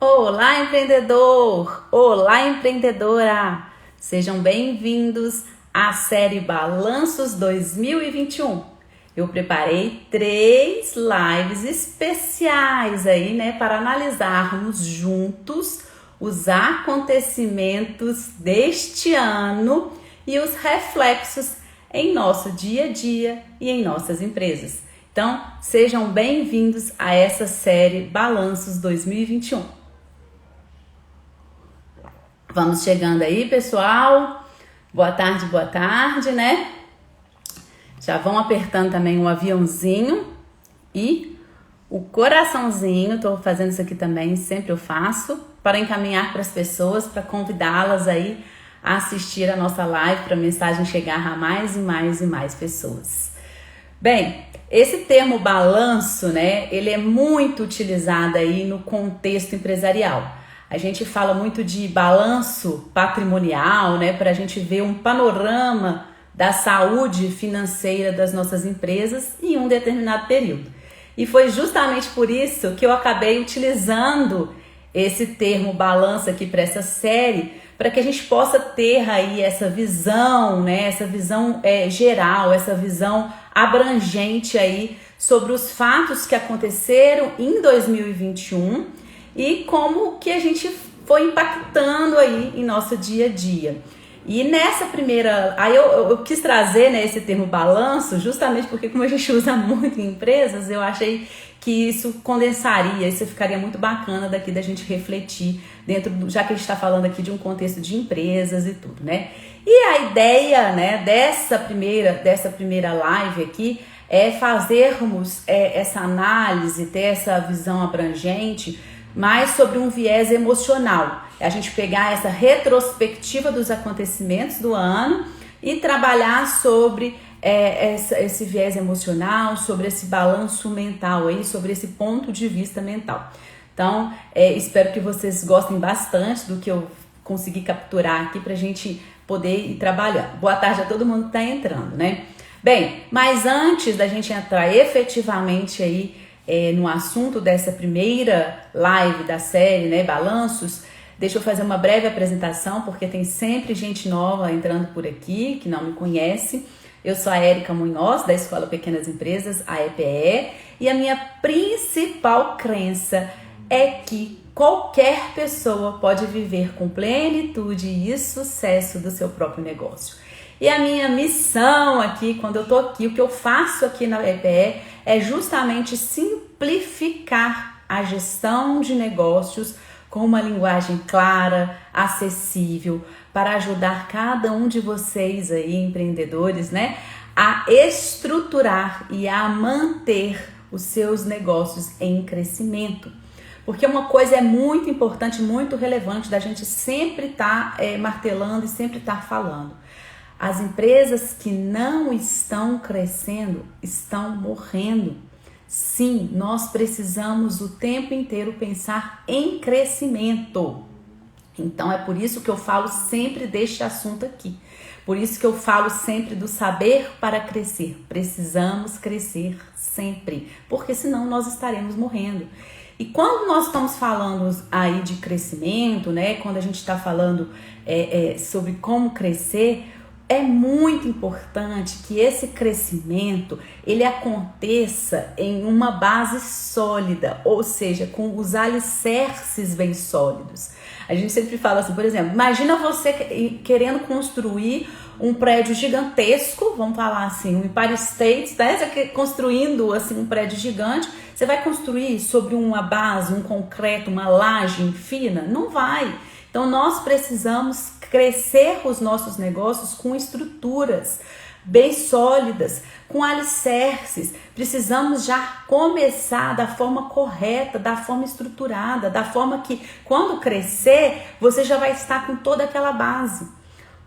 Olá, empreendedor! Olá, empreendedora! Sejam bem-vindos à série Balanços 2021. Eu preparei 3 lives especiais aí, para analisarmos juntos os acontecimentos deste ano e os reflexos em nosso dia a dia e em nossas empresas. Então, sejam bem-vindos a essa série Balanços 2021. Vamos chegando aí, pessoal. Boa tarde, né? Já vão apertando também o aviãozinho e o coraçãozinho. Tô fazendo isso aqui também, sempre eu faço, para encaminhar para as pessoas, para convidá-las aí a assistir a nossa live, para a mensagem chegar a mais e mais pessoas. Bem, esse termo balanço, né? Ele é muito utilizado aí no contexto empresarial. A gente fala muito de balanço patrimonial, né, para a gente ver um panorama da saúde financeira das nossas empresas em um determinado período. E foi justamente por isso que eu acabei utilizando esse termo balanço aqui para essa série, para que a gente possa ter aí essa visão, né, essa visão geral, essa visão abrangente aí sobre os fatos que aconteceram em 2021 e como que a gente foi impactando aí em nosso dia a dia. E nessa primeira, aí eu quis trazer, né, esse termo balanço, justamente porque como a gente usa muito em empresas, eu achei que isso condensaria, isso ficaria muito bacana daqui da gente refletir dentro, já que a gente está falando aqui de um contexto de empresas e tudo, né? E a ideia, né, dessa primeira live aqui é fazermos essa análise, ter essa visão abrangente, mais sobre um viés emocional. A gente pegar essa retrospectiva dos acontecimentos do ano e trabalhar sobre esse viés emocional, sobre esse balanço mental aí, sobre esse ponto de vista mental. Então, espero que vocês gostem bastante do que eu consegui capturar aqui pra gente poder ir trabalhando. Boa tarde a todo mundo que tá entrando, né? Bem, mas antes da gente entrar efetivamente aí no assunto dessa primeira live da série, né, Balanços, deixa eu fazer uma breve apresentação, porque tem sempre gente nova entrando por aqui, que não me conhece. Eu sou a Érica Munhoz, da Escola Pequenas Empresas, a EPE, e a minha principal crença é que qualquer pessoa pode viver com plenitude e sucesso do seu próprio negócio. E a minha missão aqui, quando eu tô aqui, o que eu faço aqui na EPE é justamente simplificar a gestão de negócios com uma linguagem clara, acessível, para ajudar cada um de vocês aí, empreendedores, né, a estruturar e a manter os seus negócios em crescimento. Porque uma coisa é muito importante, muito relevante da gente sempre estar martelando e sempre estar falando. As empresas que não estão crescendo estão morrendo. Sim, nós precisamos o tempo inteiro pensar em crescimento. Então é por isso que eu falo sempre deste assunto aqui. Por isso que eu falo sempre do saber para crescer. Precisamos crescer sempre, porque senão nós estaremos morrendo. E quando nós estamos falando aí de crescimento, né? Quando a gente está falando sobre como crescer, é muito importante que esse crescimento ele aconteça em uma base sólida, ou seja, com os alicerces bem sólidos. A gente sempre fala assim, por exemplo, imagina você querendo construir um prédio gigantesco, vamos falar assim, um Empire State, né? Você construindo assim um prédio gigante, você vai construir sobre uma base, um concreto, uma laje fina? Não vai. Então nós precisamos crescer os nossos negócios com estruturas bem sólidas, com alicerces. Precisamos já começar da forma correta, da forma estruturada, da forma que quando crescer, você já vai estar com toda aquela base.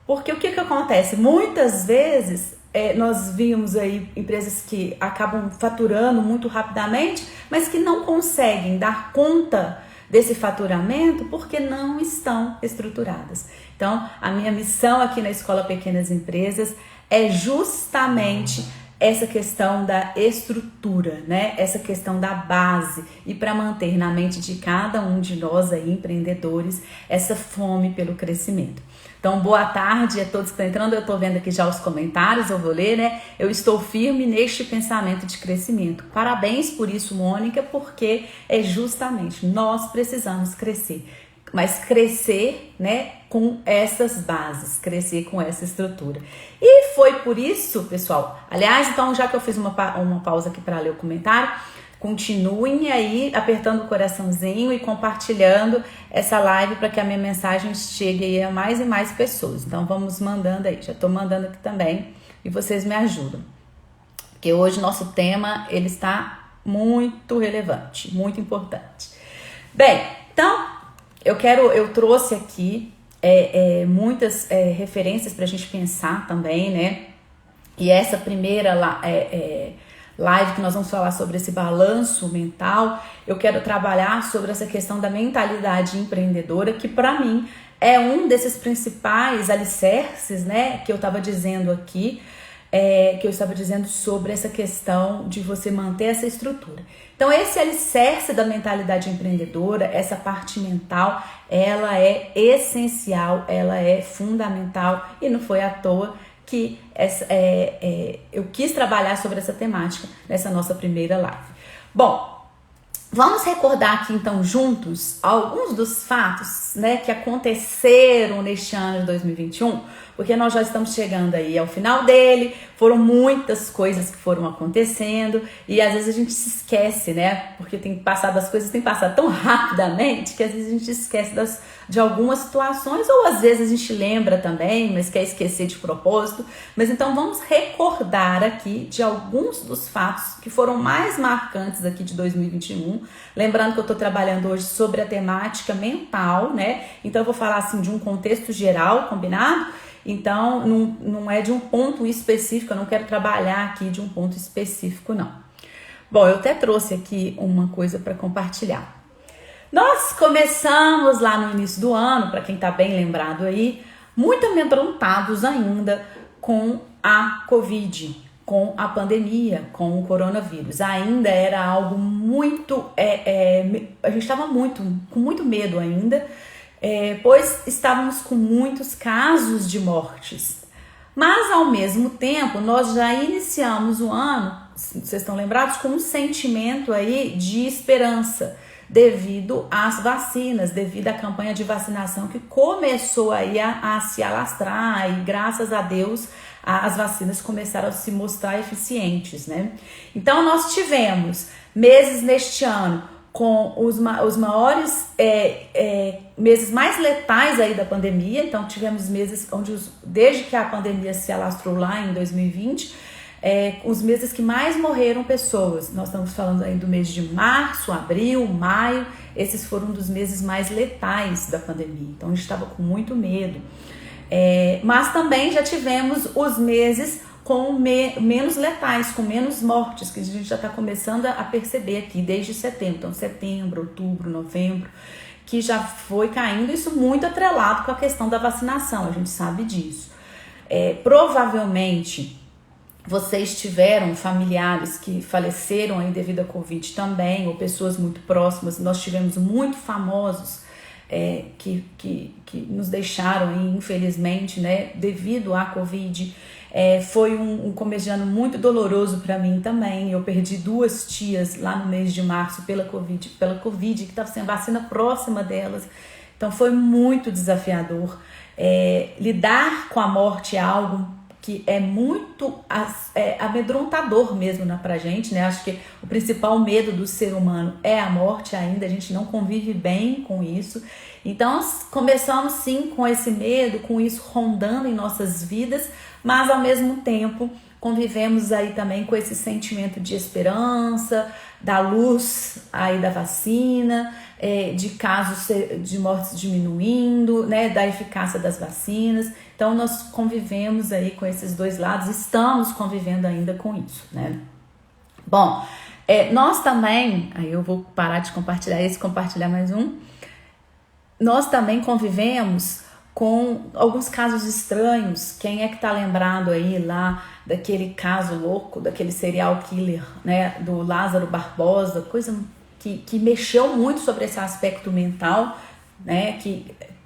Porque o que acontece? Muitas vezes nós vimos aí empresas que acabam faturando muito rapidamente, mas que não conseguem dar conta desse faturamento porque não estão estruturadas. Então, a minha missão aqui na Escola Pequenas Empresas é justamente essa questão da estrutura, né? Essa questão da base, e para manter na mente de cada um de nós aí, empreendedores, essa fome pelo crescimento. Então, boa tarde a todos que estão entrando. Eu estou vendo aqui já os comentários, eu vou ler, né? Eu estou firme neste pensamento de crescimento. Parabéns por isso, Mônica, porque é justamente nós precisamos crescer. Mas crescer, né, com essas bases, crescer com essa estrutura. E foi por isso, pessoal, aliás, então já que eu fiz uma pausa aqui para ler o comentário, continuem aí apertando o coraçãozinho e compartilhando essa live para que a minha mensagem chegue aí a mais e mais pessoas. Então vamos mandando aí, já estou mandando aqui também e vocês me ajudam. Porque hoje nosso tema, ele está muito relevante, muito importante. Bem, então eu trouxe aqui muitas referências para a gente pensar também, né? E essa primeira live que nós vamos falar sobre esse balanço mental, eu quero trabalhar sobre essa questão da mentalidade empreendedora, que para mim é um desses principais alicerces, né? Que eu estava dizendo aqui, que eu estava dizendo sobre essa questão de você manter essa estrutura. Então, esse alicerce da mentalidade empreendedora, essa parte mental, ela é essencial, ela é fundamental, e não foi à toa que eu quis trabalhar sobre essa temática nessa nossa primeira live. Bom, vamos recordar aqui então juntos alguns dos fatos, né, que aconteceram neste ano de 2021, porque nós já estamos chegando aí ao final dele. Foram muitas coisas que foram acontecendo e às vezes a gente se esquece, né, porque as coisas têm passado tão rapidamente que às vezes a gente esquece de algumas situações, ou às vezes a gente lembra também, mas quer esquecer de propósito. Mas então vamos recordar aqui de alguns dos fatos que foram mais marcantes aqui de 2021, lembrando que eu estou trabalhando hoje sobre a temática mental, né, então eu vou falar assim de um contexto geral, combinado? Então, não é de um ponto específico, eu não quero trabalhar aqui de um ponto específico, não. Bom, eu até trouxe aqui uma coisa para compartilhar. Nós começamos lá no início do ano, para quem está bem lembrado aí, muito amedrontados ainda com a Covid, com a pandemia, com o coronavírus. Ainda era algo muito... a gente estava com muito medo ainda, pois estávamos com muitos casos de mortes. Mas, ao mesmo tempo, nós já iniciamos o ano, vocês estão lembrados, com um sentimento aí de esperança, devido às vacinas, devido à campanha de vacinação que começou aí a se alastrar, e graças a Deus as vacinas começaram a se mostrar eficientes, né? Então, nós tivemos meses neste ano com os maiores meses mais letais aí da pandemia. Então tivemos meses onde desde que a pandemia se alastrou lá em 2020, os meses que mais morreram pessoas. Nós estamos falando aí do mês de março, abril, maio. Esses foram dos meses mais letais da pandemia. Então a gente estava com muito medo. Mas também já tivemos os meses com menos letais, com menos mortes, que a gente já está começando a perceber aqui desde setembro. Então, setembro, outubro, novembro, que já foi caindo, isso muito atrelado com a questão da vacinação, a gente sabe disso. Provavelmente, vocês tiveram familiares que faleceram aí devido à Covid também, ou pessoas muito próximas. Nós tivemos muito famosos que nos deixaram aí, infelizmente, né, devido à Covid. Foi um começo de ano muito doloroso para mim também. Eu perdi 2 tias lá no mês de março pela Covid, que estava sem vacina próxima delas. Então foi muito desafiador. Lidar com a morte é algo que é muito amedrontador mesmo pra gente, né? Acho que o principal medo do ser humano é a morte ainda, a gente não convive bem com isso. Então começamos sim com esse medo, com isso rondando em nossas vidas, mas ao mesmo tempo convivemos aí também com esse sentimento de esperança, da luz aí da vacina, de casos de mortes diminuindo, né, da eficácia das vacinas. Então nós convivemos aí com esses dois lados, estamos convivendo ainda com isso, né? Bom, nós também, aí eu vou parar de compartilhar esse, compartilhar mais um. Nós também convivemos com alguns casos estranhos. Quem é que tá lembrado aí lá daquele caso louco, daquele serial killer, né, do Lázaro Barbosa, coisa que mexeu muito sobre esse aspecto mental, né,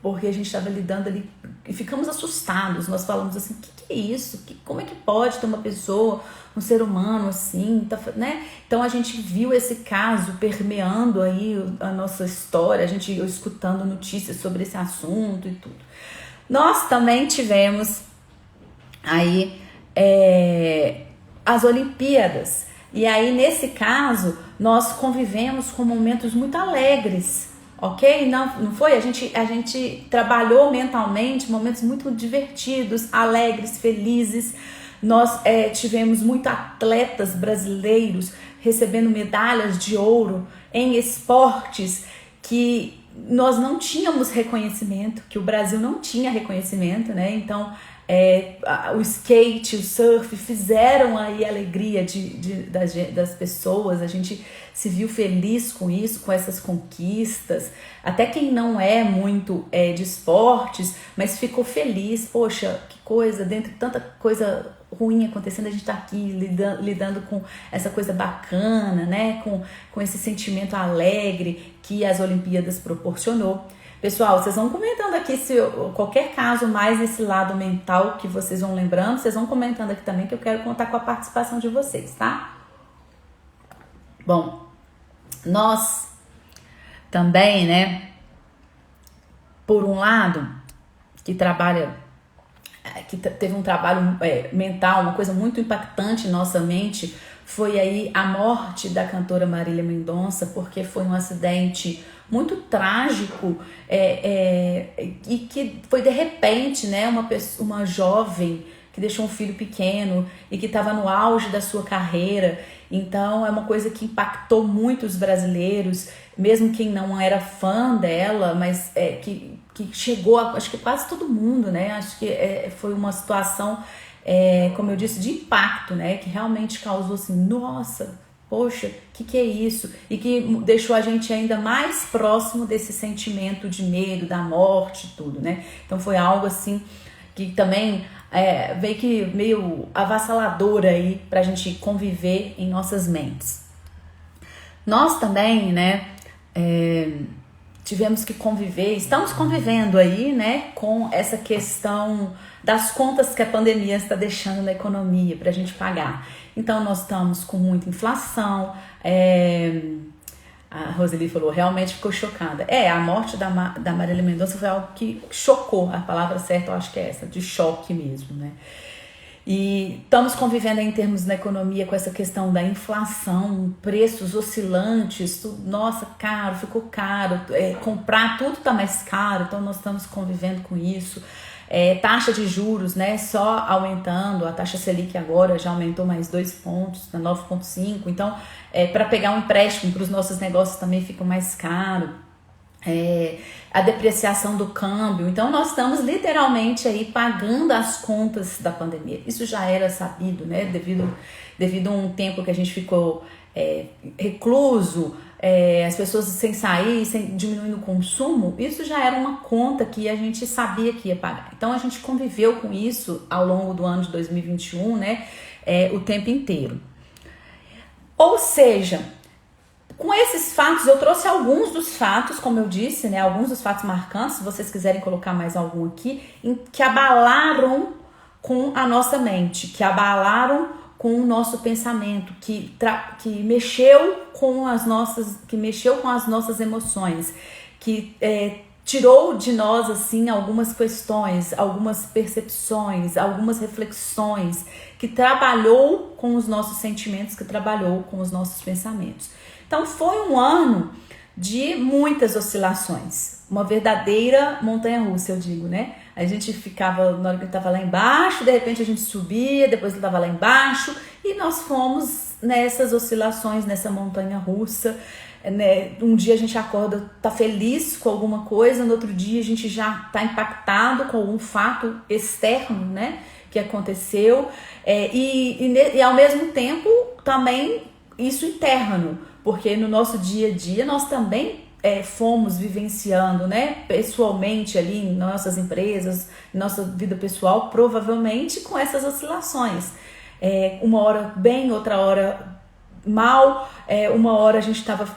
porque a gente estava lidando ali e ficamos assustados. Nós falamos assim, o que é isso? Como é que pode ter uma pessoa, um ser humano assim, né? Então a gente viu esse caso permeando aí a nossa história, a gente escutando notícias sobre esse assunto e tudo. Nós também tivemos aí as Olimpíadas, e aí nesse caso nós convivemos com momentos muito alegres, ok? Não foi? A gente trabalhou mentalmente momentos muito divertidos, alegres, felizes. Nós tivemos muitos atletas brasileiros recebendo medalhas de ouro em esportes que nós não tínhamos reconhecimento, que o Brasil não tinha reconhecimento, né? Então, o skate, o surf fizeram aí a alegria das pessoas. A gente se viu feliz com isso, com essas conquistas. Até quem não é muito de esportes, mas ficou feliz. Poxa, que coisa, dentro de tanta coisa ruim acontecendo, a gente tá aqui lidando com essa coisa bacana, né? Com esse sentimento alegre que as Olimpíadas proporcionou. Pessoal, vocês vão comentando aqui se qualquer caso mais nesse lado mental que vocês vão lembrando, vocês vão comentando aqui também, que eu quero contar com a participação de vocês, tá? Bom, nós também, né, por um lado, que teve um trabalho mental, uma coisa muito impactante em nossa mente, foi aí a morte da cantora Marília Mendonça, porque foi um acidente muito trágico e que foi de repente, né, uma jovem que deixou um filho pequeno e que estava no auge da sua carreira. Então é uma coisa que impactou muito os brasileiros, mesmo quem não era fã dela, mas que chegou a, acho que quase todo mundo, né? Acho que foi uma situação, como eu disse, de impacto, né? Que realmente causou assim, nossa, poxa, que é isso? E que deixou a gente ainda mais próximo desse sentimento de medo, da morte e tudo, né? Então foi algo assim que também veio meio avassalador aí pra gente conviver em nossas mentes. Nós também, né, tivemos que conviver, estamos convivendo aí, né, com essa questão das contas que a pandemia está deixando na economia para a gente pagar. Então nós estamos com muita inflação. A Roseli falou, realmente ficou chocada. A morte da Marília Mendonça foi algo que chocou, a palavra certa eu acho que é essa, de choque mesmo, né? E estamos convivendo em termos da economia com essa questão da inflação, preços oscilantes, tudo, nossa, caro, ficou caro, comprar tudo tá mais caro, então nós estamos convivendo com isso. Taxa de juros, né, só aumentando, a taxa Selic agora já aumentou mais 2 pontos, na 9,5, então para pegar um empréstimo para os nossos negócios também fica mais caro. A depreciação do câmbio, então nós estamos literalmente aí pagando as contas da pandemia. Isso já era sabido, né, devido a um tempo que a gente ficou recluso, as pessoas sem sair, diminuindo o consumo, isso já era uma conta que a gente sabia que ia pagar. Então a gente conviveu com isso ao longo do ano de 2021, né, o tempo inteiro. Ou seja, com esses fatos, eu trouxe alguns dos fatos, como eu disse, né, alguns dos fatos marcantes, se vocês quiserem colocar mais algum aqui, que abalaram com a nossa mente, que abalaram com o nosso pensamento, que mexeu com as nossas emoções, que tirou de nós assim algumas questões, algumas percepções, algumas reflexões, que trabalhou com os nossos sentimentos, que trabalhou com os nossos pensamentos. Então foi um ano de muitas oscilações, uma verdadeira montanha-russa, eu digo, né? A gente ficava, na hora que estava lá embaixo, de repente a gente subia, depois estava lá embaixo, e nós fomos nessas oscilações, nessa montanha-russa, né? Um dia a gente acorda, tá feliz com alguma coisa, no outro dia a gente já tá impactado com algum fato externo, né, que aconteceu, e ao mesmo tempo também isso interno, porque no nosso dia a dia nós também fomos vivenciando, né, pessoalmente ali em nossas empresas, em nossa vida pessoal, provavelmente com essas oscilações. Uma hora bem, outra hora mal, uma hora a gente estava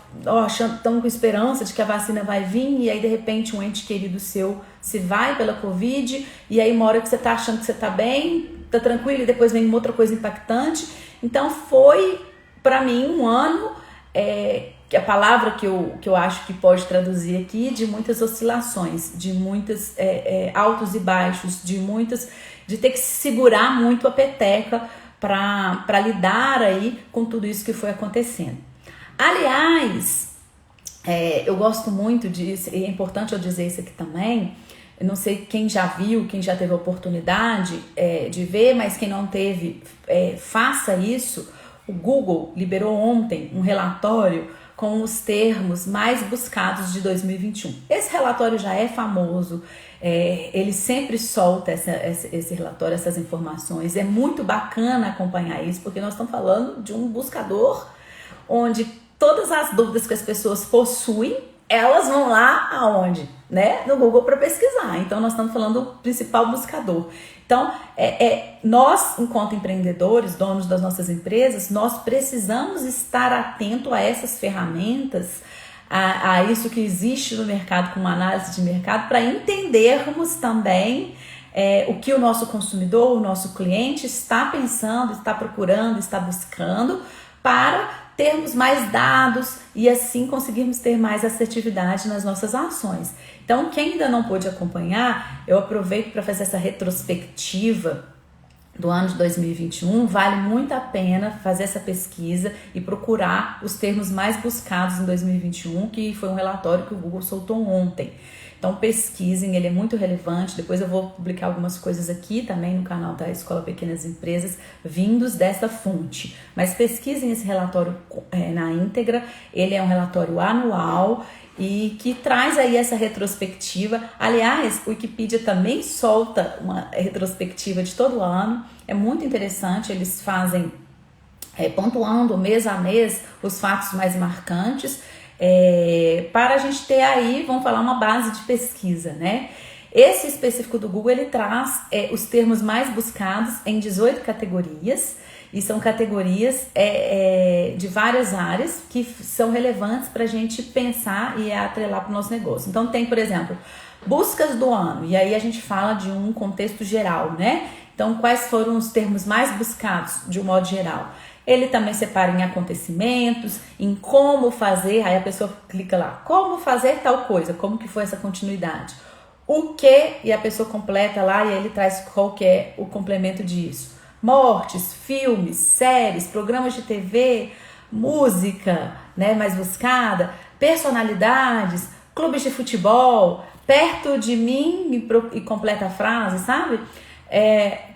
com esperança de que a vacina vai vir, e aí de repente um ente querido seu se vai pela Covid, e aí uma hora que você está achando que você está bem, está tranquilo, e depois vem uma outra coisa impactante. Então foi para mim um ano, que a palavra que eu acho que pode traduzir aqui, de muitas oscilações, de muitos altos e baixos, de ter que segurar muito a peteca para lidar aí com tudo isso que foi acontecendo. Aliás, eu gosto muito disso, e é importante eu dizer isso aqui também. Eu não sei quem já viu, quem já teve a oportunidade de ver, mas quem não teve, faça isso. O Google liberou ontem um relatório com os termos mais buscados de 2021. Esse relatório já é famoso, ele sempre solta esse relatório, essas informações. É muito bacana acompanhar isso, porque nós estamos falando de um buscador onde todas as dúvidas que as pessoas possuem, elas vão lá aonde? Né? No Google para pesquisar. Então nós estamos falando do principal buscador. Então, nós, enquanto empreendedores, donos das nossas empresas, nós precisamos estar atento a essas ferramentas, a isso que existe no mercado, com uma análise de mercado, para entendermos também o que o nosso consumidor, o nosso cliente está pensando, está procurando, está buscando, para termos mais dados e assim conseguirmos ter mais assertividade nas nossas ações. Então, quem ainda não pôde acompanhar, eu aproveito para fazer essa retrospectiva do ano de 2021. Vale muito a pena fazer essa pesquisa e procurar os termos mais buscados em 2021, que foi um relatório que o Google soltou ontem. Então pesquisem, ele é muito relevante. Depois eu vou publicar algumas coisas aqui também no canal da Escola Pequenas Empresas, vindos dessa fonte. Mas pesquisem esse relatório na íntegra. Ele é um relatório anual e que traz aí essa retrospectiva. Aliás, o Wikipedia também solta uma retrospectiva de todo ano. É muito interessante, eles fazem pontuando mês a mês os fatos mais marcantes, para a gente ter aí, vamos falar, uma base de pesquisa, né? Esse específico do Google, ele traz os termos mais buscados em 18 categorias, e são categorias de várias áreas que são relevantes para a gente pensar e atrelar para o nosso negócio. Então tem, por exemplo, buscas do ano, e aí a gente fala de um contexto geral, né? Então quais foram os termos mais buscados de um modo geral? Ele também separa em acontecimentos, em como fazer, aí a pessoa clica lá, como fazer tal coisa, como que foi essa continuidade. O que, e a pessoa completa lá, e aí ele traz qual que é o complemento disso. Mortes, filmes, séries, programas de TV, música, né, mais buscada, personalidades, clubes de futebol, perto de mim, e completa a frase, sabe?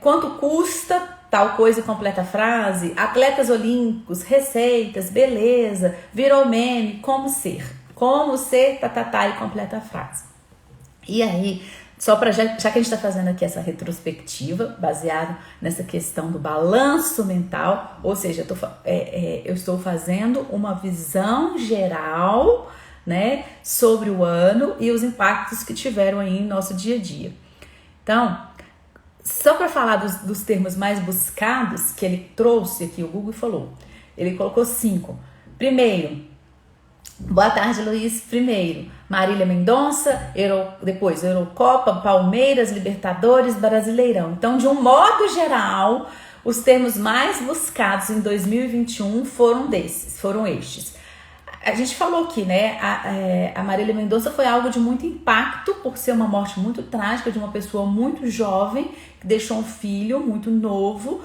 Quanto custa tal coisa e completa a frase, atletas olímpicos, receitas, beleza, virou meme, como ser, e completa a frase. E aí, só para já que a gente está fazendo aqui essa retrospectiva, baseado nessa questão do balanço mental, ou seja, eu estou fazendo uma visão geral, né, sobre o ano e os impactos que tiveram aí em nosso dia a dia. Então, só para falar dos termos mais buscados que ele trouxe aqui, o Google falou. Ele colocou 5. Primeiro, boa tarde, Luiz. Primeiro, Marília Mendonça. Depois, Eurocopa, Palmeiras, Libertadores, Brasileirão. Então, de um modo geral, os termos mais buscados em 2021 foram estes. A gente falou aqui, né? A Marília Mendonça foi algo de muito impacto por ser uma morte muito trágica de uma pessoa muito jovem que deixou um filho muito novo,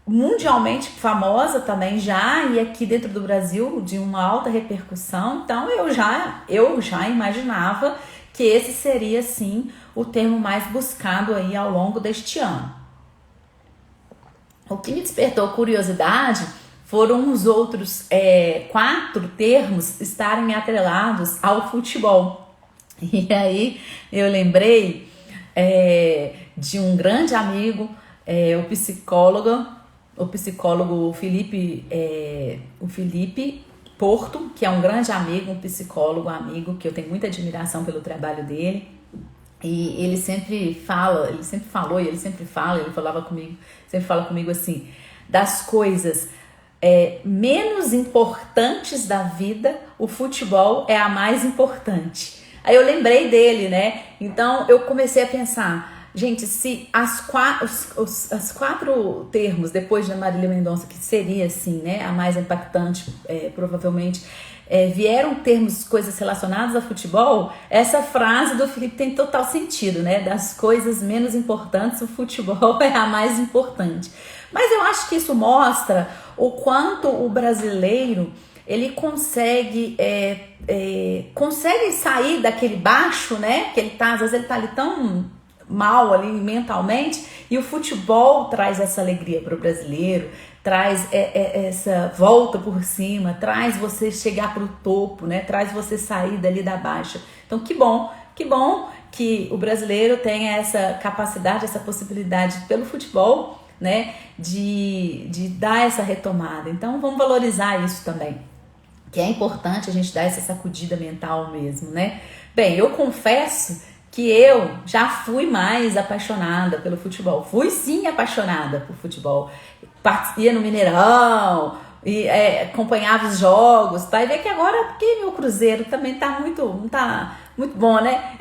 mundialmente famosa também já, e aqui dentro do Brasil de uma alta repercussão. Então eu já imaginava que esse seria sim o termo mais buscado aí ao longo deste ano. O que me despertou curiosidade foram os outros 4 termos estarem atrelados ao futebol. E aí eu lembrei de um grande amigo, o psicólogo Felipe Porto, que é um grande amigo, um psicólogo amigo, que eu tenho muita admiração pelo trabalho dele. E ele sempre fala, ele sempre falou, e ele sempre fala, ele falava comigo, sempre fala comigo assim, das coisas menos importantes da vida, o futebol é a mais importante. Aí eu lembrei dele, né? Então eu comecei a pensar, gente, se as quatro termos depois da Marília Mendonça, que seria assim, né, a mais impactante, provavelmente, vieram termos, coisas relacionadas a futebol, essa frase do Felipe tem total sentido, né? Das coisas menos importantes, o futebol é a mais importante. Mas eu acho que isso mostra o quanto o brasileiro ele consegue sair daquele baixo, né? Que ele tá, às vezes ele tá ali tão mal ali mentalmente, e o futebol traz essa alegria para o brasileiro, traz essa volta por cima, traz você chegar para o topo, né? Traz você sair dali da baixa. Então que bom que o brasileiro tenha essa capacidade, essa possibilidade pelo futebol, né? De dar essa retomada. Então vamos valorizar isso também, que é importante a gente dar essa sacudida mental mesmo, né? Bem, eu confesso que eu já fui mais apaixonada pelo futebol. Fui sim apaixonada por futebol. Ia no Mineirão, e acompanhava os jogos. Vai ver que agora, porque meu Cruzeiro também tá muito bom, né?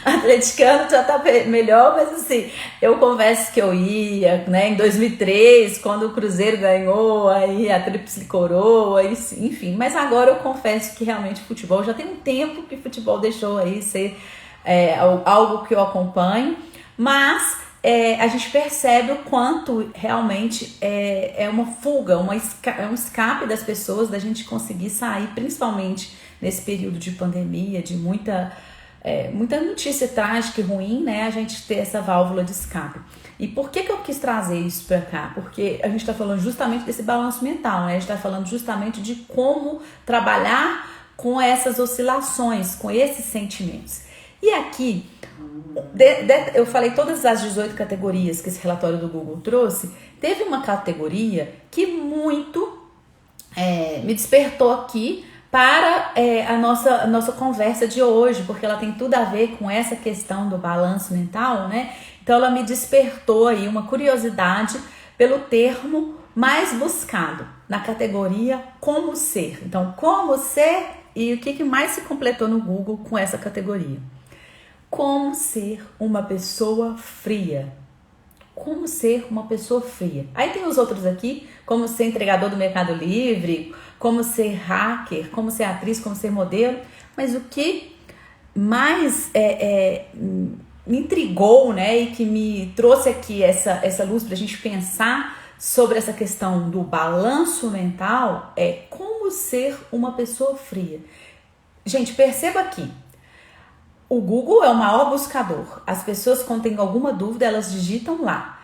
Atleticano já tá melhor, mas assim, eu confesso que eu ia, né? Em 2003, quando o Cruzeiro ganhou aí a Tríplice Coroa, enfim. Mas agora eu confesso que realmente futebol, já tem um tempo que futebol deixou aí ser algo que eu acompanho, mas a gente percebe o quanto realmente é uma fuga, um escape das pessoas, da gente conseguir sair, principalmente nesse período de pandemia, de muita notícia trágica e ruim, né? A gente ter essa válvula de escape. E por que eu quis trazer isso para cá? Porque a gente está falando justamente desse balanço mental, né? A gente está falando justamente de como trabalhar com essas oscilações, com esses sentimentos. E aqui, eu falei todas as 18 categorias que esse relatório do Google trouxe, teve uma categoria que muito me despertou aqui para a nossa conversa de hoje, porque ela tem tudo a ver com essa questão do balanço mental, né? Então ela me despertou aí uma curiosidade pelo termo mais buscado na categoria como ser. Então, como ser, e o que mais se completou no Google com essa categoria? Como ser uma pessoa fria. Como ser uma pessoa fria. Aí tem os outros aqui, como ser entregador do Mercado Livre, como ser hacker, como ser atriz, como ser modelo. Mas o que mais me intrigou, né, e que me trouxe aqui essa luz para a gente pensar sobre essa questão do balanço mental é como ser uma pessoa fria. Gente, perceba aqui. O Google é o maior buscador. As pessoas, quando têm alguma dúvida, elas digitam lá.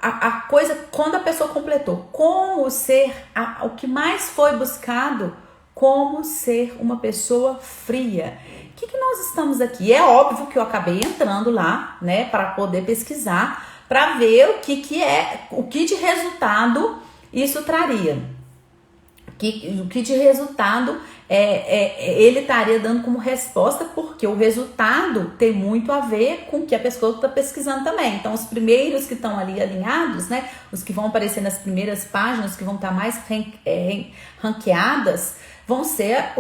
A coisa, quando a pessoa completou, como ser, o que mais foi buscado, como ser uma pessoa fria. O que nós estamos aqui? É óbvio que eu acabei entrando lá, né, para poder pesquisar, para ver o que de resultado isso traria. O que de resultado ele estaria dando como resposta, porque o resultado tem muito a ver com o que a pessoa está pesquisando também. Então, os primeiros que estão ali alinhados, né, os que vão aparecer nas primeiras páginas, que vão estar mais ranqueadas, vão ser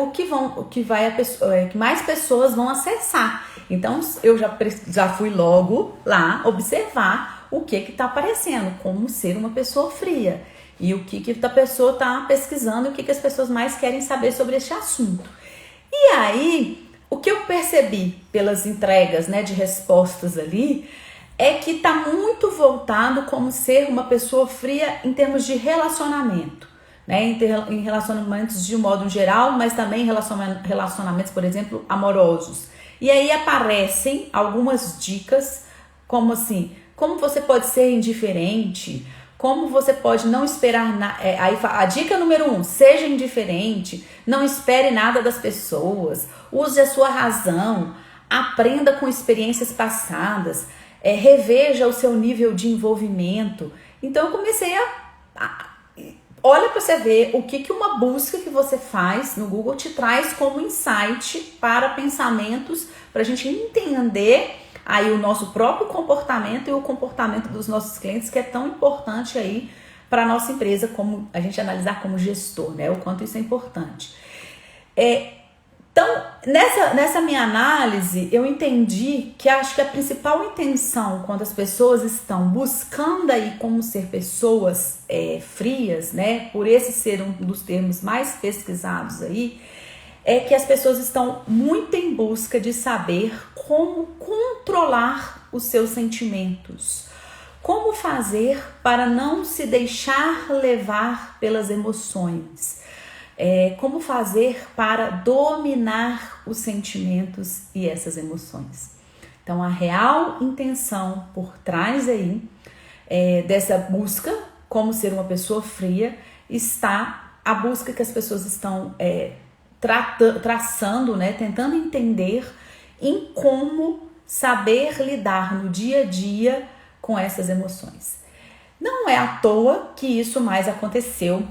que mais pessoas vão acessar. Então, eu já fui logo lá observar o que está aparecendo, como ser uma pessoa fria. E o que a pessoa está pesquisando, o que as pessoas mais querem saber sobre este assunto. E aí, o que eu percebi pelas entregas, né, de respostas ali, é que está muito voltado como ser uma pessoa fria em termos de relacionamento, né, em relacionamentos de um modo geral, mas também relacionamentos, por exemplo, amorosos. E aí aparecem algumas dicas, como assim, como você pode ser indiferente, como você pode não esperar nada. Aí a dica número 1, seja indiferente, não espere nada das pessoas, use a sua razão, aprenda com experiências passadas, reveja o seu nível de envolvimento. Então eu comecei a olha para você ver o que uma busca que você faz no Google te traz como insight para pensamentos, para a gente entender aí o nosso próprio comportamento e o comportamento dos nossos clientes, que é tão importante aí para a nossa empresa, como a gente analisar como gestor, né? O quanto isso é importante. Então, nessa minha análise, eu entendi que acho que a principal intenção quando as pessoas estão buscando aí como ser pessoas frias, né? Por esse ser um dos termos mais pesquisados aí, é que as pessoas estão muito em busca de saber como controlar os seus sentimentos. Como fazer para não se deixar levar pelas emoções? Como fazer para dominar os sentimentos e essas emoções? Então, a real intenção por trás aí dessa busca, como ser uma pessoa fria, está a busca que as pessoas estão traçando, né, tentando entender em como saber lidar no dia a dia com essas emoções. Não é à toa que isso mais aconteceu.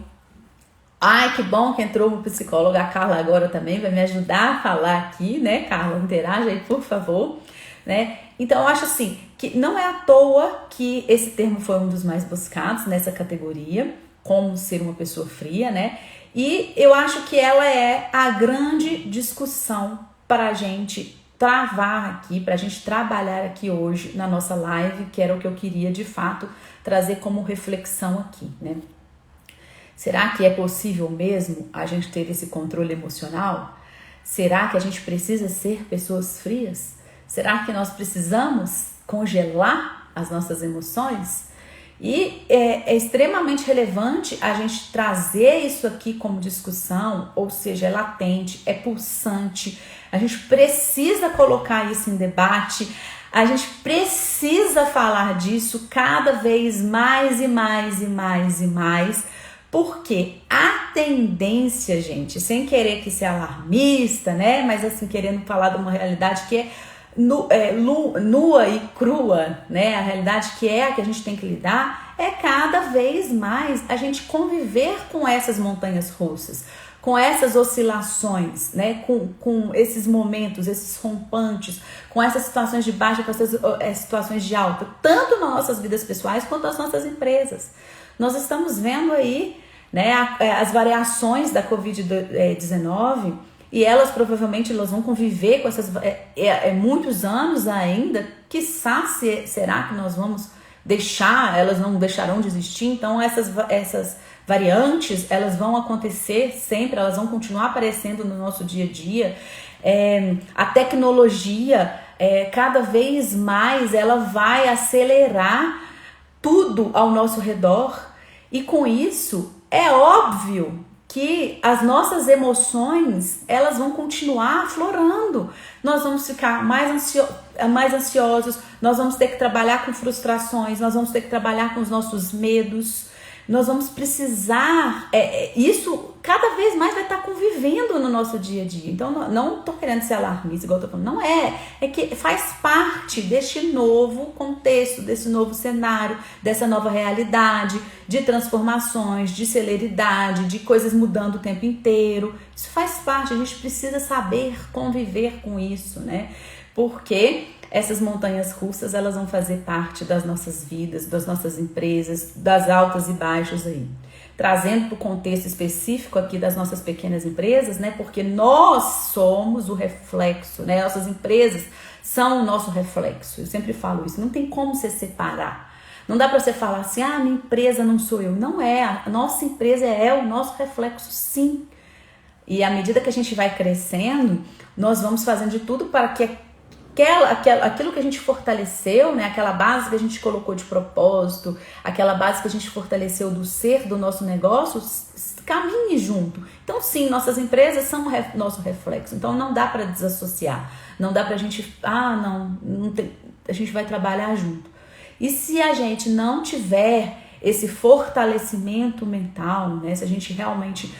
Ai, que bom que entrou uma psicóloga, a Carla agora também vai me ajudar a falar aqui, né, Carla? Interaja aí, por favor, né? Então, eu acho assim, que não é à toa que esse termo foi um dos mais buscados nessa categoria, como ser uma pessoa fria, né? E eu acho que ela é a grande discussão para a gente travar aqui, para a gente trabalhar aqui hoje na nossa live, que era o que eu queria de fato trazer como reflexão aqui, né? Será que é possível mesmo a gente ter esse controle emocional? Será que a gente precisa ser pessoas frias? Será que nós precisamos congelar as nossas emoções? E é extremamente relevante a gente trazer isso aqui como discussão, ou seja, é latente, é pulsante. A gente precisa colocar isso em debate, a gente precisa falar disso cada vez mais e mais e mais e mais, porque a tendência, gente, sem querer que ser alarmista, né, mas assim, querendo falar de uma realidade que é nua e crua, né? A realidade que é a que a gente tem que lidar é cada vez mais a gente conviver com essas montanhas russas, com essas oscilações, né? Com esses momentos, esses rompantes, com essas situações de baixa, com essas situações de alta, tanto nas nossas vidas pessoais quanto nas nossas empresas. Nós estamos vendo aí, né, as variações da Covid-19, e elas provavelmente vão conviver com essas muitos anos ainda. Quiçá será que nós vamos deixar, elas não deixarão de existir. Então essas variantes, elas vão acontecer sempre, elas vão continuar aparecendo no nosso dia a dia. A tecnologia, cada vez mais, ela vai acelerar tudo ao nosso redor, e com isso é óbvio que as nossas emoções, elas vão continuar aflorando. Nós vamos ficar mais ansiosos, nós vamos ter que trabalhar com frustrações, nós vamos ter que trabalhar com os nossos medos, nós vamos precisar, isso cada vez mais vai estar convivendo no nosso dia a dia. Então, não estou querendo ser alarmista, igual eu estou falando, não é que faz parte deste novo contexto, desse novo cenário, dessa nova realidade, de transformações, de celeridade, de coisas mudando o tempo inteiro. Isso faz parte, a gente precisa saber conviver com isso, né? Porque essas montanhas russas, elas vão fazer parte das nossas vidas, das nossas empresas, das altas e baixas aí. Trazendo para o contexto específico aqui das nossas pequenas empresas, né? Porque nós somos o reflexo, né? Nossas empresas são o nosso reflexo. Eu sempre falo isso, não tem como você separar. Não dá para você falar assim, minha empresa não sou eu. Não é, a nossa empresa é o nosso reflexo, sim. E à medida que a gente vai crescendo, nós vamos fazendo de tudo para que aquilo que a gente fortaleceu, né, aquela base que a gente colocou de propósito, aquela base que a gente fortaleceu do ser do nosso negócio, caminhe junto. Então sim, nossas empresas são nosso reflexo, então não dá para desassociar, não dá pra gente, a gente vai trabalhar junto. E se a gente não tiver esse fortalecimento mental, né, se a gente realmente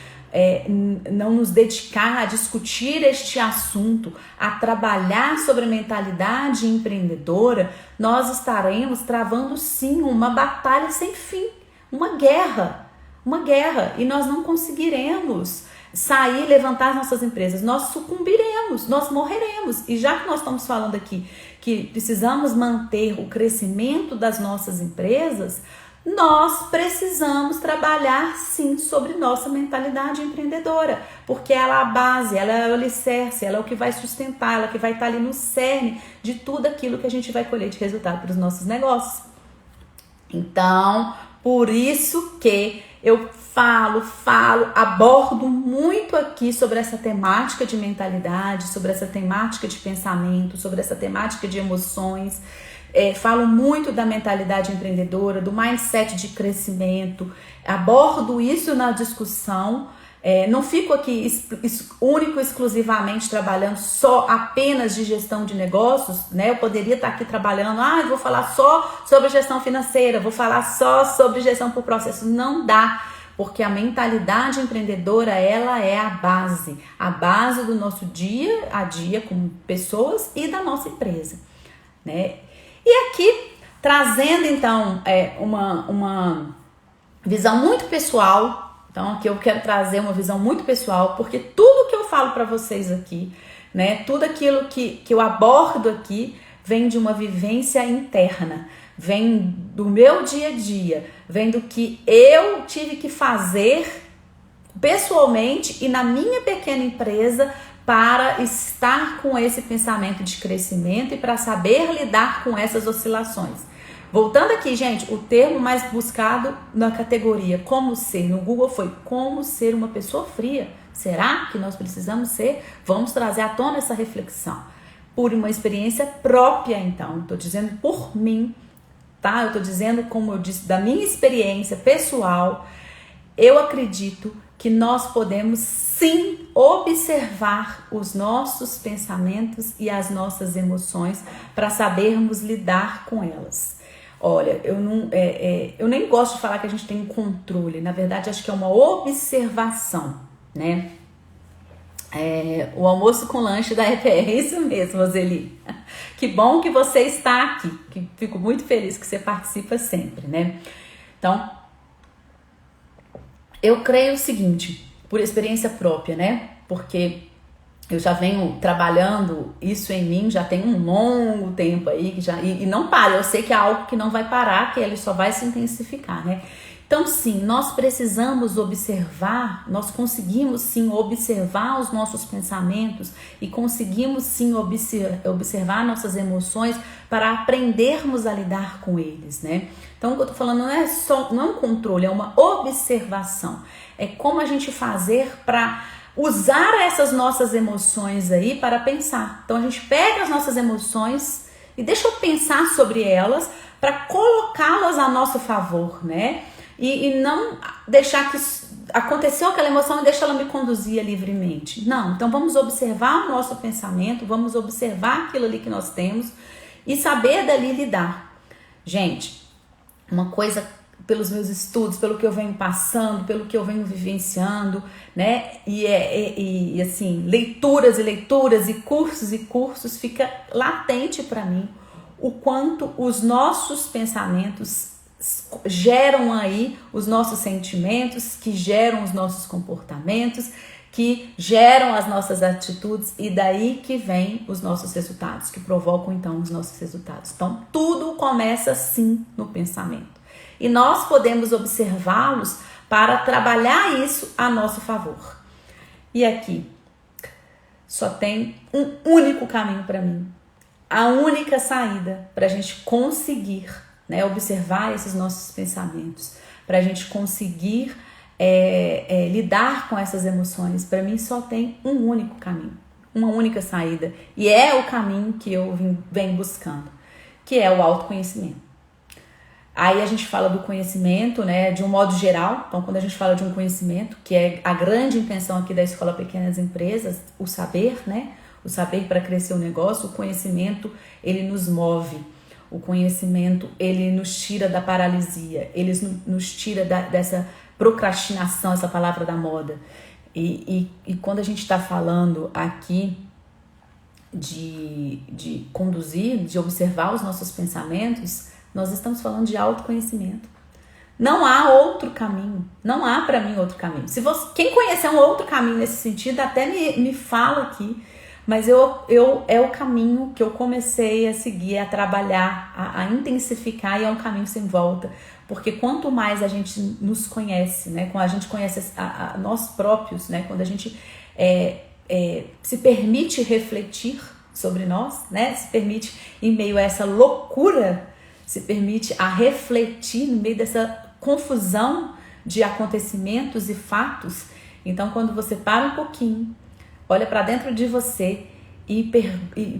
não nos dedicar a discutir este assunto, a trabalhar sobre a mentalidade empreendedora, nós estaremos travando sim uma batalha sem fim, uma guerra uma guerra e nós não conseguiremos sair, levantar as nossas empresas, nós sucumbiremos, nós morreremos. E já que nós estamos falando aqui que precisamos manter o crescimento das nossas empresas, nós precisamos trabalhar sim sobre nossa mentalidade empreendedora, porque ela é a base, ela é o alicerce, ela é o que vai sustentar, ela que vai estar ali no cerne de tudo aquilo que a gente vai colher de resultado para os nossos negócios. Então, por isso que eu abordo muito aqui sobre essa temática de mentalidade, sobre essa temática de pensamento, sobre essa temática de emoções. Falo muito da mentalidade empreendedora, do mindset de crescimento, abordo isso na discussão. Não fico aqui exclusivamente trabalhando só apenas de gestão de negócios, né? Eu poderia estar aqui trabalhando, eu vou falar só sobre gestão financeira, vou falar só sobre gestão por processo. Não dá, porque a mentalidade empreendedora, ela é a base do nosso dia a dia como pessoas e da nossa empresa, né? E aqui, trazendo então uma visão muito pessoal. Então aqui eu quero trazer uma visão muito pessoal, porque tudo que eu falo para vocês aqui, né, tudo aquilo que eu abordo aqui vem de uma vivência interna, vem do meu dia a dia, vem do que eu tive que fazer pessoalmente e na minha pequena empresa para estar com esse pensamento de crescimento e para saber lidar com essas oscilações. Voltando aqui, gente, o termo mais buscado na categoria como ser no Google foi como ser uma pessoa fria. Será que nós precisamos ser? Vamos trazer à tona essa reflexão. Por uma experiência própria, então. Estou dizendo por mim, tá? Eu estou dizendo, como eu disse, da minha experiência pessoal. Eu acredito que nós podemos sim observar os nossos pensamentos e as nossas emoções para sabermos lidar com elas. Olha, eu nem gosto de falar que a gente tem um controle, na verdade acho que é uma observação, né? O almoço com lanche da EPR, é isso mesmo, Roseli. Que bom que você está aqui, que fico muito feliz que você participa sempre, né? Então, eu creio o seguinte, por experiência própria, né? Porque eu já venho trabalhando isso em mim, já tem um longo tempo aí, e não para, eu sei que é algo que não vai parar, que ele só vai se intensificar, né? Então sim, nós precisamos observar, nós conseguimos sim observar os nossos pensamentos e conseguimos sim observar nossas emoções para aprendermos a lidar com eles, né? Então o que eu tô falando não é um controle, é uma observação, é como a gente fazer para usar essas nossas emoções aí para pensar. Então a gente pega as nossas emoções e deixa eu pensar sobre elas para colocá-las a nosso favor, né? E não deixar que aconteceu aquela emoção e deixa ela me conduzir livremente. Não, então vamos observar o nosso pensamento, vamos observar aquilo ali que nós temos e saber dali lidar. Gente, uma coisa pelos meus estudos, pelo que eu venho passando, pelo que eu venho vivenciando, né? E assim, leituras e leituras e cursos, fica latente para mim o quanto os nossos pensamentos geram aí os nossos sentimentos, que geram os nossos comportamentos, que geram as nossas atitudes e daí que vem os nossos resultados, que provocam então os nossos resultados. Então tudo começa sim no pensamento. E nós podemos observá-los para trabalhar isso a nosso favor. E aqui, só tem um único caminho para mim. A única saída para a gente conseguir, né, observar esses nossos pensamentos, para a gente conseguir lidar com essas emoções. Para mim só tem um único caminho, uma única saída. E é o caminho que eu venho buscando, que é o autoconhecimento. Aí a gente fala do conhecimento, né, de um modo geral. Então, quando a gente fala de um conhecimento, que é a grande intenção aqui da Escola Pequenas Empresas, o saber, né, o saber para crescer o negócio, o conhecimento, ele nos move. O conhecimento, ele nos tira da paralisia, ele nos tira dessa procrastinação, essa palavra da moda. E quando a gente está falando aqui de conduzir, de observar os nossos pensamentos, nós estamos falando de autoconhecimento. Não há outro caminho. Não há para mim outro caminho. Se você, quem conhecer um outro caminho nesse sentido, até me fala aqui. Mas é o caminho que eu comecei a seguir, a trabalhar, a intensificar, e é um caminho sem volta. Porque quanto mais a gente nos conhece, né? Quando a gente conhece a nós próprios, né? Quando a gente se permite refletir sobre nós, né? Se permite, em meio a essa loucura, se permite a refletir no meio dessa confusão de acontecimentos e fatos. Então, quando você para um pouquinho, olha para dentro de você e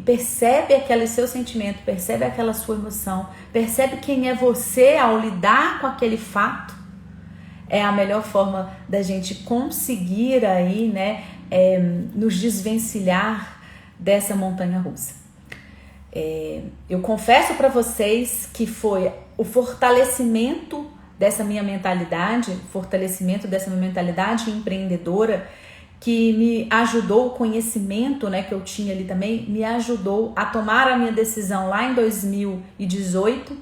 percebe aquele seu sentimento, percebe aquela sua emoção, percebe quem é você ao lidar com aquele fato, é a melhor forma da gente conseguir aí, né, nos desvencilhar dessa montanha russa. Eu confesso para vocês que foi o fortalecimento dessa minha mentalidade, empreendedora, que me ajudou, o conhecimento, né, que eu tinha ali também, me ajudou a tomar a minha decisão lá em 2018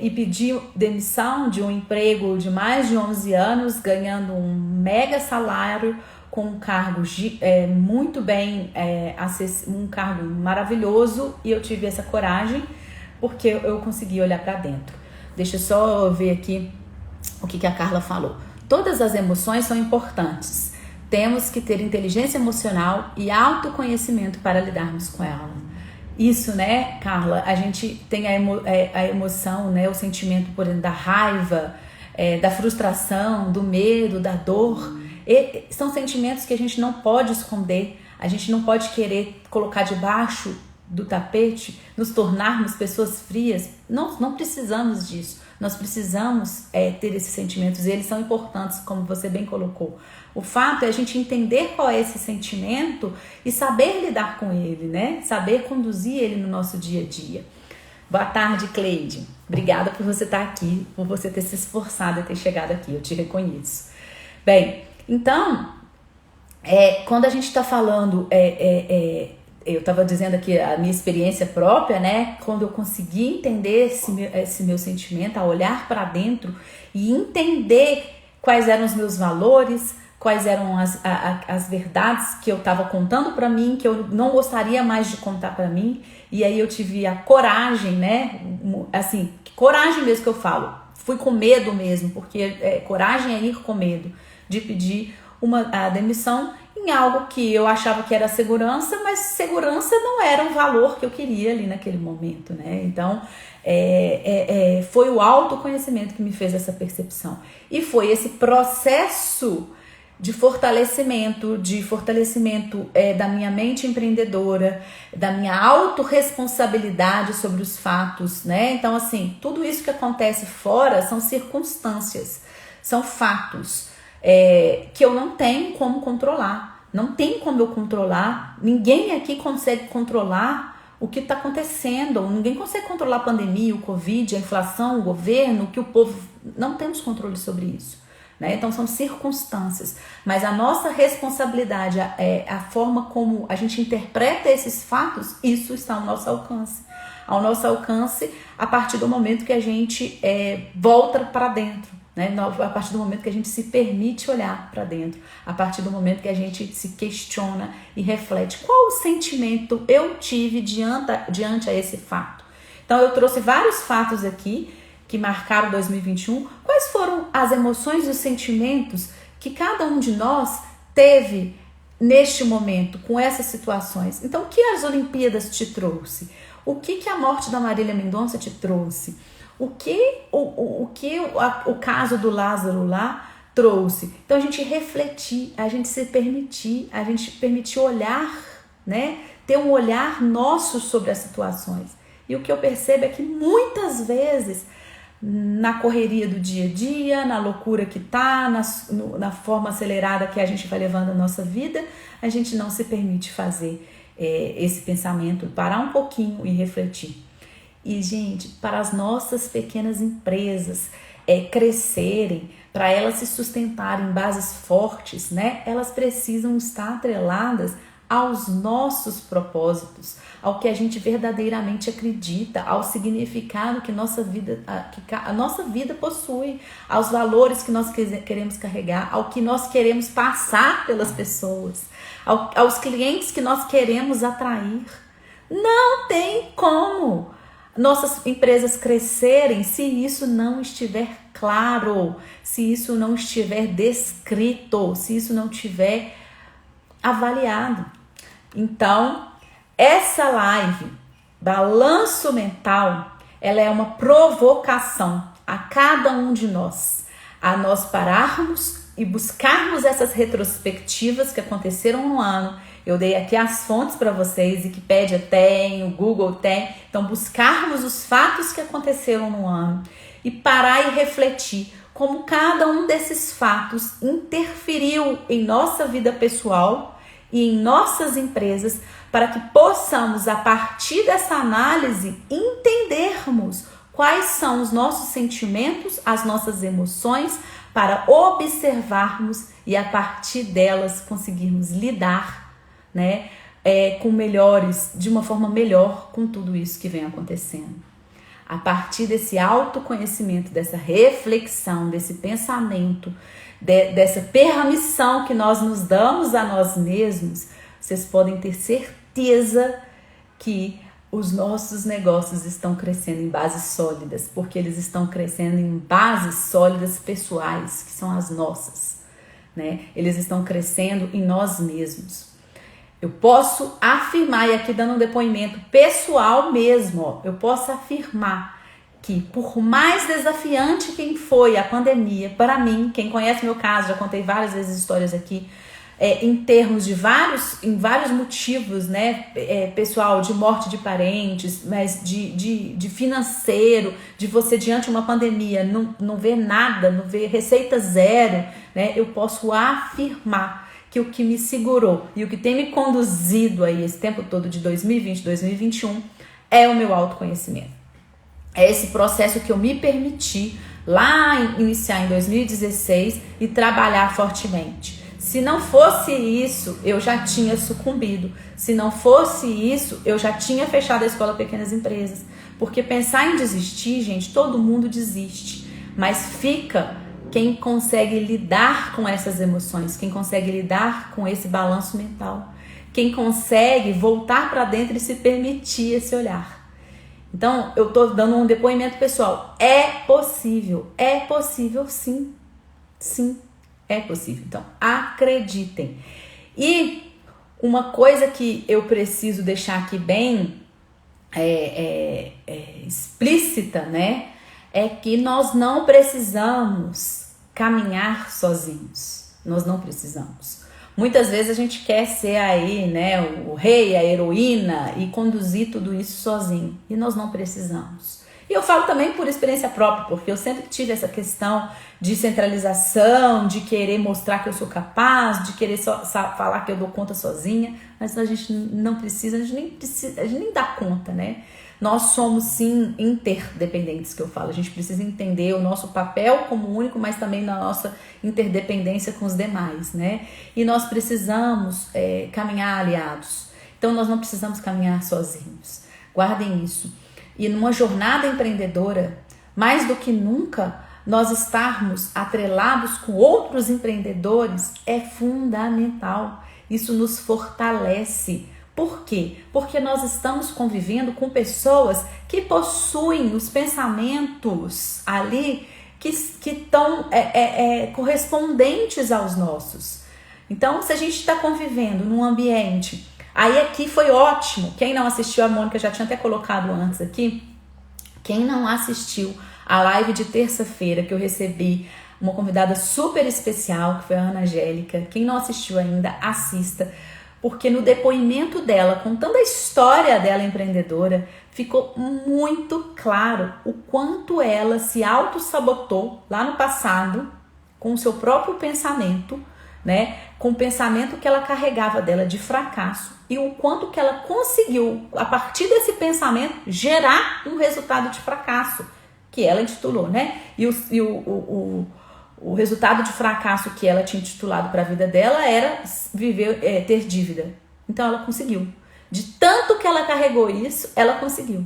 e pedir demissão de um emprego de mais de 11 anos, ganhando um mega salário, com um cargo muito bem, um cargo maravilhoso, e eu tive essa coragem porque eu consegui olhar para dentro. Deixa eu só ver aqui o que a Carla falou. Todas as emoções são importantes. Temos que ter inteligência emocional e autoconhecimento para lidarmos com ela. Isso, né, Carla? A gente tem a emoção, né, o sentimento, por exemplo, da raiva, da frustração, do medo, da dor. E são sentimentos que a gente não pode esconder, a gente não pode querer colocar debaixo do tapete, nos tornarmos pessoas frias. Não precisamos disso. Nós precisamos ter esses sentimentos, e eles são importantes, como você bem colocou. O fato é a gente entender qual é esse sentimento e saber lidar com ele, né? Saber conduzir ele no nosso dia a dia. Boa tarde, Cleide. Obrigada por você estar aqui, por você ter se esforçado e ter chegado aqui, eu te reconheço. Bem, então, quando a gente está falando, eu estava dizendo aqui a minha experiência própria, né? Quando eu consegui entender esse meu sentimento, a olhar para dentro e entender quais eram os meus valores, quais eram as verdades que eu estava contando para mim, que eu não gostaria mais de contar para mim. E aí eu tive a coragem, né? Assim, coragem mesmo que eu falo. Fui com medo mesmo, porque coragem é ir com medo, de pedir a demissão em algo que eu achava que era segurança, mas segurança não era um valor que eu queria ali naquele momento, né? Então, foi o autoconhecimento que me fez essa percepção. E foi esse processo de fortalecimento da minha mente empreendedora, da minha autorresponsabilidade sobre os fatos, né? Então, assim, tudo isso que acontece fora são circunstâncias, são fatos que eu não tenho como controlar. Não tem como eu controlar. Ninguém aqui consegue controlar o que está acontecendo. Ninguém consegue controlar a pandemia, o Covid, a inflação, o governo, o que o povo... Não temos controle sobre isso, né? Então são circunstâncias. Mas a nossa responsabilidade, a forma como a gente interpreta esses fatos, isso está ao nosso alcance. Ao nosso alcance a partir do momento que a gente volta para dentro. Né? A partir do momento que a gente se permite olhar para dentro, a partir do momento que a gente se questiona e reflete qual o sentimento eu tive diante a esse fato. Então eu trouxe vários fatos aqui que marcaram 2021. Quais foram as emoções e os sentimentos que cada um de nós teve neste momento, com essas situações? Então, o que as Olimpíadas te trouxe? O que a morte da Marília Mendonça te trouxe? O que o caso do Lázaro lá trouxe? Então a gente refletir, a gente se permitir, a gente permitir olhar, né? Ter um olhar nosso sobre as situações. E o que eu percebo é que muitas vezes, na correria do dia a dia, na loucura que tá, na forma acelerada que a gente vai levando a nossa vida, a gente não se permite fazer esse pensamento, parar um pouquinho e refletir. E, gente, para as nossas pequenas empresas crescerem, para elas se sustentarem em bases fortes, né? Elas precisam estar atreladas aos nossos propósitos, ao que a gente verdadeiramente acredita, ao significado que a nossa vida possui, aos valores que nós queremos carregar, ao que nós queremos passar pelas pessoas, aos clientes que nós queremos atrair. Não tem como nossas empresas crescerem se isso não estiver claro, se isso não estiver descrito, se isso não estiver avaliado. Então, essa live, Balanço Mental, ela é uma provocação a cada um de nós, a nós pararmos e buscarmos essas retrospectivas que aconteceram no ano. Eu dei aqui as fontes para vocês, Wikipédia tem, o Google tem. Então, buscarmos os fatos que aconteceram no ano e parar e refletir como cada um desses fatos interferiu em nossa vida pessoal e em nossas empresas, para que possamos, a partir dessa análise, entendermos quais são os nossos sentimentos, as nossas emoções, para observarmos e a partir delas conseguirmos lidar, né, de uma forma melhor com tudo isso que vem acontecendo. A partir desse autoconhecimento, dessa reflexão, desse pensamento, dessa permissão que nós nos damos a nós mesmos, vocês podem ter certeza que os nossos negócios estão crescendo em bases sólidas, porque eles estão crescendo em bases sólidas pessoais, que são as nossas, né? Eles estão crescendo em nós mesmos. Eu posso afirmar, e aqui dando um depoimento pessoal mesmo, eu posso afirmar que por mais desafiante que foi a pandemia, para mim, quem conhece meu caso, já contei várias vezes histórias aqui, em termos de vários motivos, né, pessoal, de morte de parentes, mas de financeiro, de você diante de uma pandemia não ver nada, não ver receita zero, né, eu posso afirmar que o que me segurou e o que tem me conduzido aí esse tempo todo de 2020, 2021 é o meu autoconhecimento. É esse processo que eu me permiti lá iniciar em 2016 e trabalhar fortemente. Se não fosse isso, eu já tinha sucumbido. Se não fosse isso, eu já tinha fechado a Escola Pequenas Empresas. Porque pensar em desistir, gente, todo mundo desiste. Mas fica quem consegue lidar com essas emoções, quem consegue lidar com esse balanço mental, quem consegue voltar para dentro e se permitir esse olhar. Então, eu tô dando um depoimento pessoal. É possível sim. Sim. É possível. Então, acreditem. E uma coisa que eu preciso deixar aqui bem explícita, né? É que nós não precisamos caminhar sozinhos. Nós não precisamos. Muitas vezes a gente quer ser aí, né, o rei, a heroína e conduzir tudo isso sozinho. E nós não precisamos. E eu falo também por experiência própria, porque eu sempre tive essa questão de centralização, de querer mostrar que eu sou capaz, de querer falar que eu dou conta sozinha, mas a gente não precisa, a gente nem dá conta, né? Nós somos sim interdependentes, que eu falo, a gente precisa entender o nosso papel como único, mas também na nossa interdependência com os demais, né? E nós precisamos caminhar aliados, então nós não precisamos caminhar sozinhos, guardem isso. E numa jornada empreendedora, mais do que nunca, nós estarmos atrelados com outros empreendedores é fundamental. Isso nos fortalece. Por quê? Porque nós estamos convivendo com pessoas que possuem os pensamentos ali que estão correspondentes aos nossos. Então, se a gente está convivendo num ambiente... Aí aqui foi ótimo. Quem não assistiu, a Mônica já tinha até colocado antes aqui. Quem não assistiu a live de terça-feira que eu recebi uma convidada super especial, que foi a Ana Angélica. Quem não assistiu ainda, assista. Porque no depoimento dela, contando a história dela empreendedora, ficou muito claro o quanto ela se auto-sabotou lá no passado com o seu próprio pensamento, né? Com o pensamento que ela carregava dela de fracasso e o quanto que ela conseguiu, a partir desse pensamento, gerar um resultado de fracasso, que ela intitulou, né? E o resultado de fracasso que ela tinha intitulado para a vida dela era ter dívida. Então ela conseguiu. De tanto que ela carregou isso, ela conseguiu.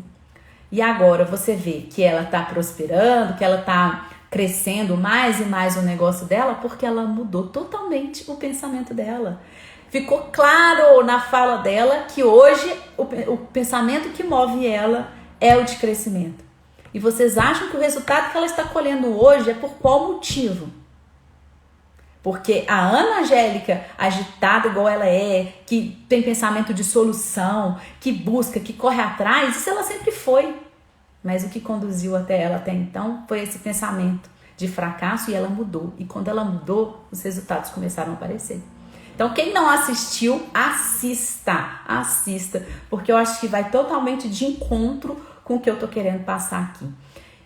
E agora você vê que ela tá prosperando, que ela tá crescendo mais e mais o negócio dela, porque ela mudou totalmente o pensamento dela. Ficou claro na fala dela que hoje o pensamento que move ela é o de crescimento. E vocês acham que o resultado que ela está colhendo hoje é por qual motivo? Porque a Ana Angélica, agitada igual ela é, que tem pensamento de solução, que busca, que corre atrás, isso ela sempre foi. Mas o que conduziu até ela até então foi esse pensamento de fracasso e ela mudou. E quando ela mudou, os resultados começaram a aparecer. Então, quem não assistiu, assista, porque eu acho que vai totalmente de encontro com o que eu tô querendo passar aqui.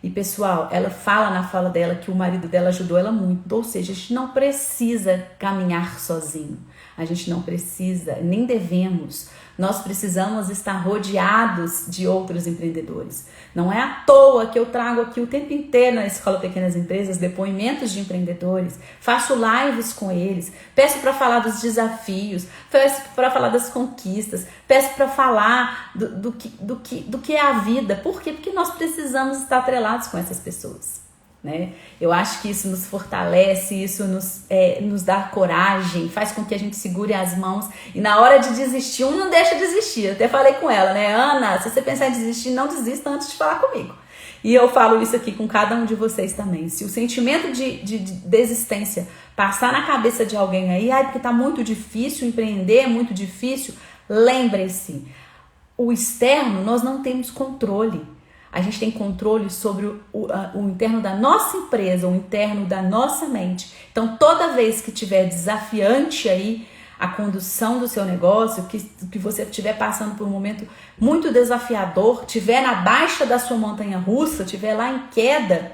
E pessoal, ela fala na fala dela que o marido dela ajudou ela muito, ou seja, a gente não precisa caminhar sozinho, a gente não precisa, nem devemos, nós precisamos estar rodeados de outros empreendedores. Não é à toa que eu trago aqui o tempo inteiro na Escola Pequenas Empresas depoimentos de empreendedores, faço lives com eles, peço para falar dos desafios, peço para falar das conquistas, peço para falar do que é a vida. Por quê? Porque nós precisamos estar atrelados com essas pessoas, né? Eu acho que isso nos fortalece, isso nos dá coragem, faz com que a gente segure as mãos e na hora de desistir, não deixa de desistir. Eu até falei com ela, né? Ana, se você pensar em desistir, não desista antes de falar comigo. E eu falo isso aqui com cada um de vocês também. Se o sentimento de desistência passar na cabeça de alguém aí, porque tá muito difícil empreender, é muito difícil, lembre-se, o externo nós não temos controle. A gente tem controle sobre o interno da nossa empresa, o interno da nossa mente. Então, toda vez que tiver desafiante aí a condução do seu negócio, que você estiver passando por um momento muito desafiador, estiver na baixa da sua montanha russa, estiver lá em queda,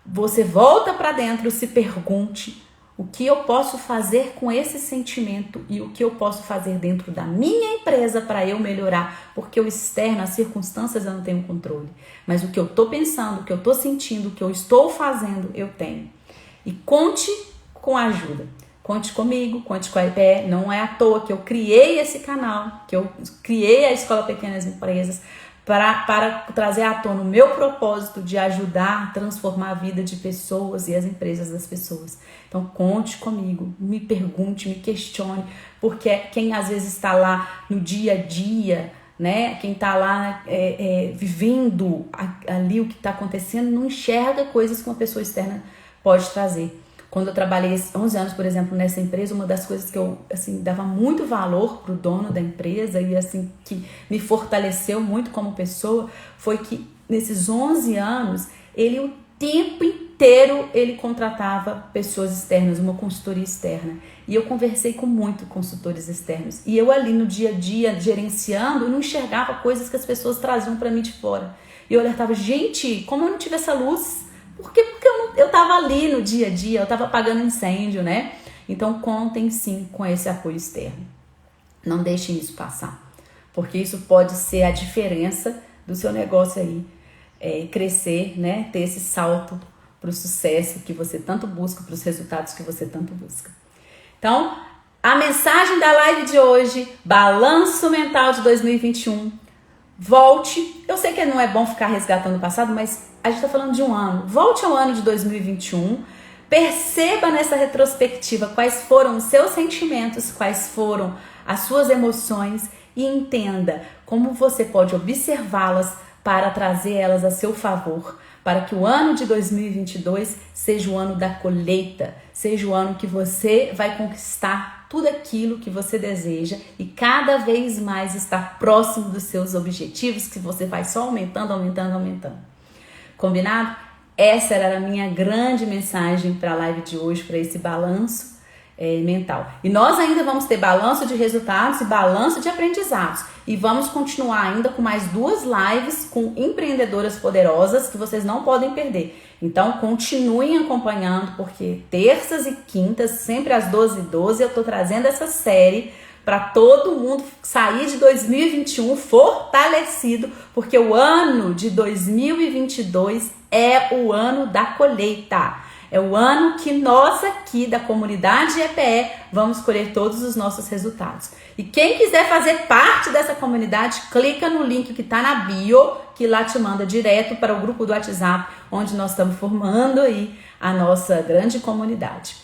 você volta para dentro e se pergunte: o que eu posso fazer com esse sentimento e o que eu posso fazer dentro da minha empresa para eu melhorar? Porque o externo, as circunstâncias eu não tenho controle. Mas o que eu estou pensando, o que eu estou sentindo, o que eu estou fazendo, eu tenho. E conte com a ajuda. Conte comigo, conte com a IPE. Não é à toa que eu criei esse canal, que eu criei a Escola Pequenas Empresas, para trazer à tona o meu propósito de ajudar a transformar a vida de pessoas e as empresas das pessoas. Então conte comigo, me pergunte, me questione, porque quem às vezes está lá no dia a dia, né? Quem está lá vivendo ali o que está acontecendo, não enxerga coisas que uma pessoa externa pode trazer. Quando eu trabalhei 11 anos, por exemplo, nessa empresa, uma das coisas que eu dava muito valor pro dono da empresa e que me fortaleceu muito como pessoa foi que nesses 11 anos, ele o tempo inteiro ele contratava pessoas externas, uma consultoria externa. E eu conversei com muitos consultores externos. E eu ali no dia a dia, gerenciando, eu não enxergava coisas que as pessoas traziam para mim de fora. E eu olhava, gente, como eu não tive essa luz? Por quê? Porque eu tava ali no dia a dia, eu tava apagando incêndio, né? Então contem sim com esse apoio externo. Não deixem isso passar, porque isso pode ser a diferença do seu negócio aí crescer, né? Ter esse salto para o sucesso que você tanto busca, para os resultados que você tanto busca. Então, a mensagem da live de hoje, balanço mental de 2021. Volte, eu sei que não é bom ficar resgatando o passado, mas a gente está falando de um ano. Volte ao ano de 2021, perceba nessa retrospectiva quais foram os seus sentimentos, quais foram as suas emoções e entenda como você pode observá-las para trazer elas a seu favor, para que o ano de 2022 seja o ano da colheita, seja o ano que você vai conquistar tudo aquilo que você deseja e cada vez mais estar próximo dos seus objetivos, que você vai só aumentando. Combinado? Essa era a minha grande mensagem para a live de hoje, para esse balanço mental. E nós ainda vamos ter balanço de resultados e balanço de aprendizados. E vamos continuar ainda com mais 2 lives com empreendedoras poderosas que vocês não podem perder. Então continuem acompanhando, porque terças e quintas, sempre às 12h12, eu tô trazendo essa série para todo mundo sair de 2021 fortalecido, porque o ano de 2022 é o ano da colheita. É o ano que nós aqui da comunidade EPE vamos colher todos os nossos resultados. E quem quiser fazer parte dessa comunidade, clica no link que está na bio, que lá te manda direto para o grupo do WhatsApp, onde nós estamos formando aí a nossa grande comunidade.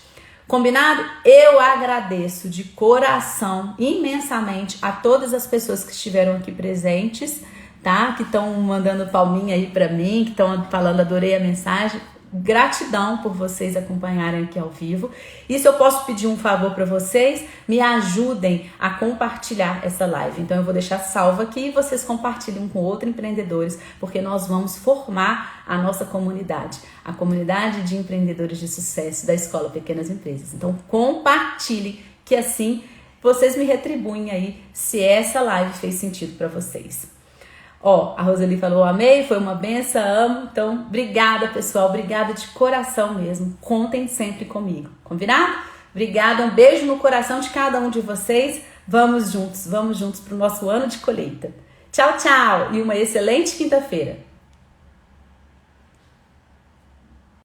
Combinado? Eu agradeço de coração imensamente a todas as pessoas que estiveram aqui presentes, tá? Que estão mandando palminha aí pra mim, que estão falando adorei a mensagem. Gratidão por vocês acompanharem aqui ao vivo. E se eu posso pedir um favor para vocês, me ajudem a compartilhar essa live. Então eu vou deixar salvo aqui e vocês compartilhem com outros empreendedores, porque nós vamos formar a nossa comunidade, a comunidade de empreendedores de sucesso da Escola Pequenas Empresas. Então compartilhem, que assim vocês me retribuem aí se essa live fez sentido para vocês. Ó, a Roseli falou, amei, foi uma benção, amo. Então, obrigada, pessoal. Obrigada de coração mesmo. Contem sempre comigo. Combinado? Obrigada, um beijo no coração de cada um de vocês. Vamos juntos para o nosso ano de colheita. Tchau, tchau e uma excelente quinta-feira.